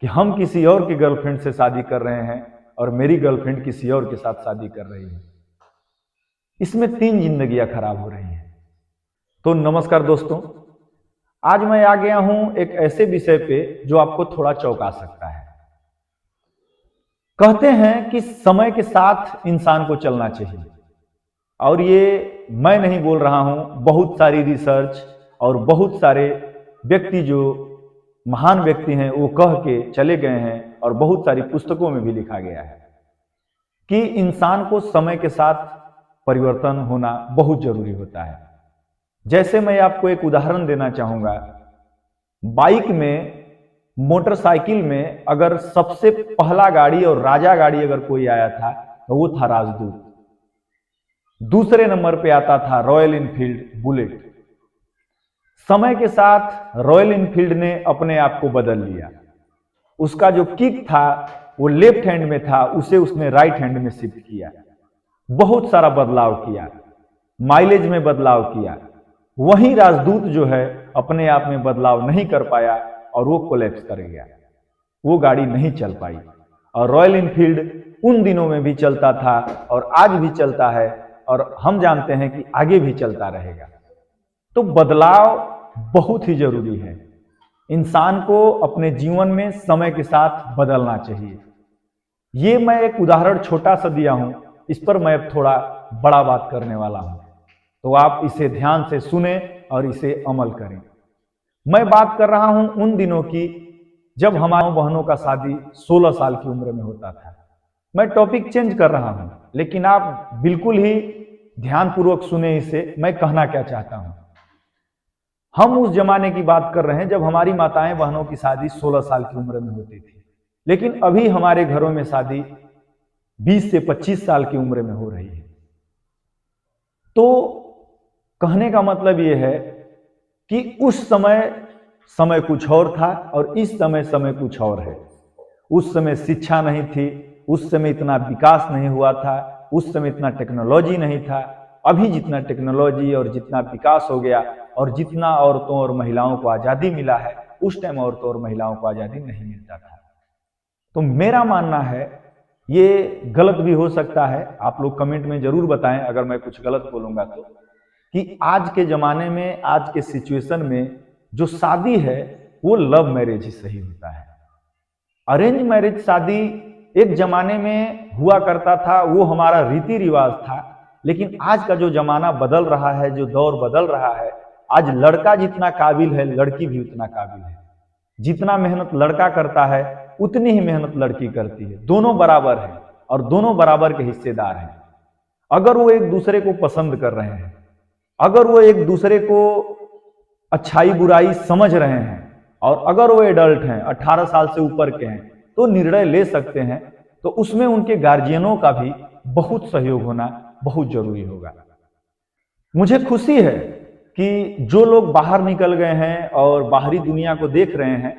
कि हम किसी और की गर्लफ्रेंड से शादी कर रहे हैं और मेरी गर्लफ्रेंड किसी और के साथ शादी कर रही है। इसमें 3 जिंदगियां खराब हो रही हैं। तो नमस्कार दोस्तों, आज मैं आ गया हूं एक ऐसे विषय पे जो आपको थोड़ा चौंका सकता है। कहते हैं कि समय के साथ इंसान को चलना चाहिए, और ये मैं नहीं बोल रहा हूं, बहुत सारी रिसर्च और बहुत सारे व्यक्ति जो महान व्यक्ति हैं वो कह के चले गए हैं, और बहुत सारी पुस्तकों में भी लिखा गया है कि इंसान को समय के साथ परिवर्तन होना बहुत जरूरी होता है। जैसे मैं आपको एक उदाहरण देना चाहूंगा, बाइक में, मोटरसाइकिल में अगर सबसे पहला गाड़ी और राजा गाड़ी अगर कोई आया था तो वो था राजदूत। दूसरे नंबर पे आता था रॉयल इनफील्ड बुलेट। समय के साथ रॉयल इनफील्ड ने अपने आप को बदल लिया। उसका जो किक था वो लेफ्ट हैंड में था, उसे उसने राइट हैंड में शिफ्ट किया। बहुत सारा बदलाव किया, माइलेज में बदलाव किया। वहीं राजदूत जो है अपने आप में बदलाव नहीं कर पाया और वो कोलैप्स कर गया, वो गाड़ी नहीं चल पाई। और रॉयल इनफील्ड उन दिनों में भी चलता था और आज भी चलता है, और हम जानते हैं कि आगे भी चलता रहेगा। तो बदलाव बहुत ही जरूरी है। इंसान को अपने जीवन में समय के साथ बदलना चाहिए। ये मैं एक उदाहरण छोटा सा दिया हूं, इस पर मैं अब थोड़ा बड़ा बात करने वाला हूं, तो आप इसे ध्यान से सुने और इसे अमल करें। मैं बात कर रहा हूं उन दिनों की जब हमारी बहनों का शादी 16 साल की उम्र में होता था। मैं टॉपिक चेंज कर रहा हूं, लेकिन आप बिल्कुल ही ध्यानपूर्वक सुने इसे, मैं कहना क्या चाहता हूं। हम उस जमाने की बात कर रहे हैं जब हमारी माताएं बहनों की शादी 16 साल की उम्र में होती थी, लेकिन अभी हमारे घरों में शादी 20 से 25 साल की उम्र में हो रही है। तो कहने का मतलब यह है कि उस समय कुछ और था और इस समय कुछ और है। उस समय शिक्षा नहीं थी, उस समय इतना विकास नहीं हुआ था, उस समय इतना टेक्नोलॉजी नहीं था। अभी जितना टेक्नोलॉजी और जितना विकास हो गया और जितना औरतों और महिलाओं को आजादी मिला है, उस टाइम औरतों और महिलाओं को आजादी नहीं मिलता था। तो मेरा मानना है, ये गलत भी हो सकता है, आप लोग कमेंट में जरूर बताएं अगर मैं कुछ गलत बोलूंगा तो, कि आज के जमाने में, आज के सिचुएशन में जो शादी है वो लव मैरिज ही सही होता है। अरेंज मैरिज शादी एक जमाने में हुआ करता था, वो हमारा रीति रिवाज था। लेकिन आज का जो जमाना बदल रहा है, जो दौर बदल रहा है, आज लड़का जितना काबिल है लड़की भी उतना काबिल है। जितना मेहनत लड़का करता है उतनी ही मेहनत लड़की करती है। दोनों बराबर हैं और दोनों बराबर के हिस्सेदार हैं। अगर वो एक दूसरे को पसंद कर रहे हैं, अगर वो एक दूसरे को अच्छाई बुराई समझ रहे हैं, और अगर वो एडल्ट हैं, 18 साल से ऊपर के हैं, तो निर्णय ले सकते हैं, तो उसमें उनके गार्जियनों का भी बहुत सहयोग होना बहुत जरूरी होगा। मुझे खुशी है कि जो लोग बाहर निकल गए हैं और बाहरी दुनिया को देख रहे हैं,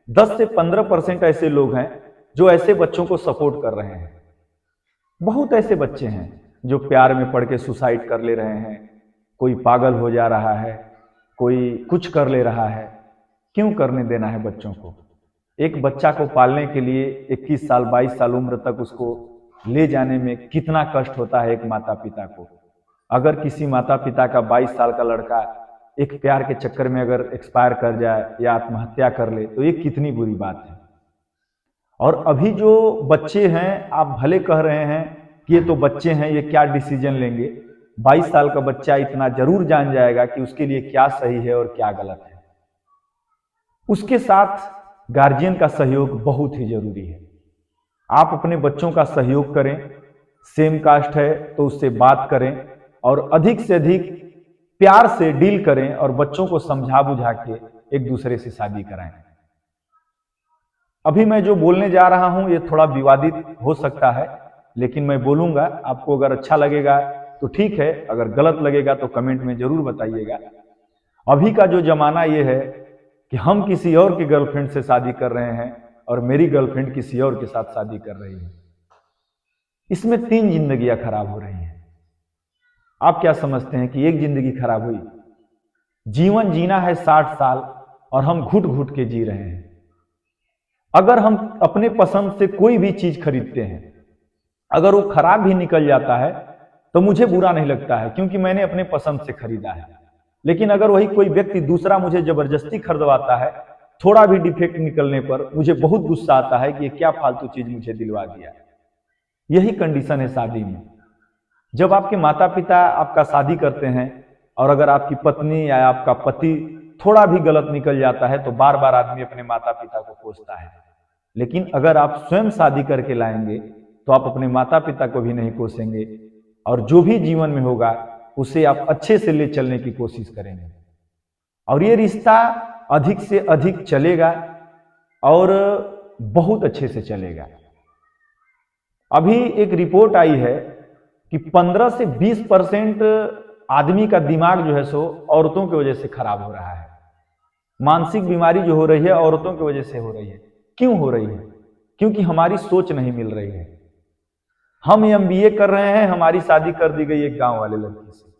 10 से 15% ऐसे लोग हैं जो ऐसे बच्चों को सपोर्ट कर रहे हैं। बहुत ऐसे बच्चे हैं जो प्यार में पड़ के सुसाइड कर ले रहे हैं, कोई पागल हो जा रहा है, कोई कुछ कर ले रहा है। क्यों करने देना है बच्चों को? एक बच्चा को पालने के लिए 21 साल 22 साल उम्र तक उसको ले जाने में कितना कष्ट होता है एक माता पिता को। अगर किसी माता पिता का 22 साल का लड़का एक प्यार के चक्कर में अगर एक्सपायर कर जाए या आत्महत्या कर ले, तो ये कितनी बुरी बात है। और अभी जो बच्चे हैं, आप भले कह रहे हैं कि ये तो बच्चे हैं, ये क्या डिसीजन लेंगे। 22 साल का बच्चा इतना जरूर जान जाएगा कि उसके लिए क्या सही है और क्या गलत है। उसके साथ गार्जियन का सहयोग बहुत ही जरूरी है। आप अपने बच्चों का सहयोग करें, सेम कास्ट है तो उससे बात करें और अधिक से अधिक प्यार से डील करें और बच्चों को समझा बुझा के एक दूसरे से शादी कराएं। अभी मैं जो बोलने जा रहा हूं ये थोड़ा विवादित हो सकता है, लेकिन मैं बोलूंगा। आपको अगर अच्छा लगेगा तो ठीक है, अगर गलत लगेगा तो कमेंट में जरूर बताइएगा। अभी का जो जमाना ये है कि हम किसी और की गर्लफ्रेंड से शादी कर रहे हैं और मेरी गर्लफ्रेंड किसी और के साथ शादी कर रही है। इसमें 3 जिंदगियां खराब हो रही हैं। आप क्या समझते हैं कि एक जिंदगी खराब हुई? जीवन जीना है 60 साल और हम घुट घुट के जी रहे हैं। अगर हम अपने पसंद से कोई भी चीज खरीदते हैं, अगर वो खराब भी निकल जाता है तो मुझे बुरा नहीं लगता है, क्योंकि मैंने अपने पसंद से खरीदा है। लेकिन अगर वही कोई व्यक्ति दूसरा मुझे जबरदस्ती खरीदवाता है, थोड़ा भी डिफेक्ट निकलने पर मुझे बहुत गुस्सा आता है कि ये क्या फालतू चीज मुझे दिलवा दिया। यही कंडीशन है शादी में। जब आपके माता पिता आपका शादी करते हैं और अगर आपकी पत्नी या आपका पति थोड़ा भी गलत निकल जाता है तो बार बार आदमी अपने माता पिता को कोसता है। लेकिन अगर आप स्वयं शादी करके लाएंगे तो आप अपने माता पिता को भी नहीं कोसेंगे, और जो भी जीवन में होगा उसे आप अच्छे से ले चलने की कोशिश करेंगे, और ये रिश्ता अधिक से अधिक चलेगा और बहुत अच्छे से चलेगा। अभी एक रिपोर्ट आई है कि 15 से 20% आदमी का दिमाग जो है सो औरतों की वजह से खराब हो रहा है। मानसिक बीमारी जो हो रही है औरतों की वजह से हो रही है। क्यों हो रही है? क्योंकि हमारी सोच नहीं मिल रही है। हम एमबीए कर रहे हैं, हमारी शादी कर दी गई एक गांव वाले लड़के से।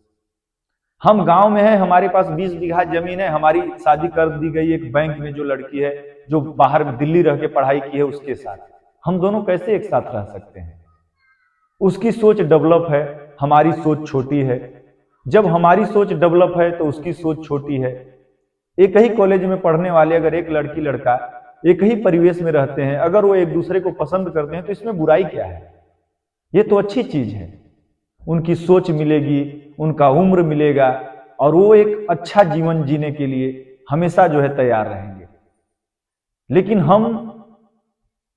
हम गांव में हैं, हमारे पास 20 बीघा जमीन है, हमारी शादी कर दी गई एक बैंक में जो लड़की है, जो बाहर में दिल्ली रह के पढ़ाई की है, उसके साथ। हम दोनों कैसे एक साथ रह सकते हैं? उसकी सोच डेवलप है, हमारी सोच छोटी है। जब हमारी सोच डेवलप है तो उसकी सोच छोटी है। एक ही कॉलेज में पढ़ने वाले अगर एक लड़की लड़का एक ही परिवेश में रहते हैं, अगर वो एक दूसरे को पसंद करते हैं तो इसमें बुराई क्या है? ये तो अच्छी चीज है। उनकी सोच मिलेगी, उनका उम्र मिलेगा, और वो एक अच्छा जीवन जीने के लिए हमेशा जो है तैयार रहेंगे। लेकिन हम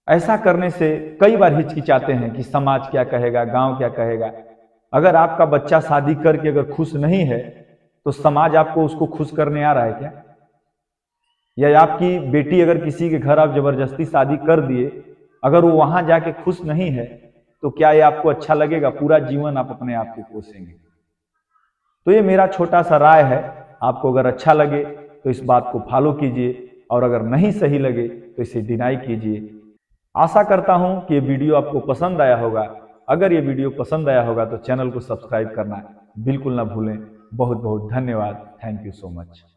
ऐसा करने से कई बार हिचकिचाते हैं कि समाज क्या कहेगा, गांव क्या कहेगा। अगर आपका बच्चा शादी करके अगर खुश नहीं है तो समाज आपको उसको खुश करने आ रहा है क्या? या आपकी बेटी अगर किसी के घर आप जबरदस्ती शादी कर दिए, अगर वो वहां जाके खुश नहीं है तो क्या ये आपको अच्छा लगेगा? पूरा जीवन आप अपने आप को कोसेंगे। तो ये मेरा छोटा सा राय है। आपको अगर अच्छा लगे तो इस बात को फॉलो कीजिए, और अगर नहीं सही लगे तो इसे डिनाई कीजिए। आशा करता हूं कि ये वीडियो आपको पसंद आया होगा। अगर ये वीडियो पसंद आया होगा तो चैनल को सब्सक्राइब करना बिल्कुल ना भूलें। बहुत बहुत धन्यवाद। Thank you so much.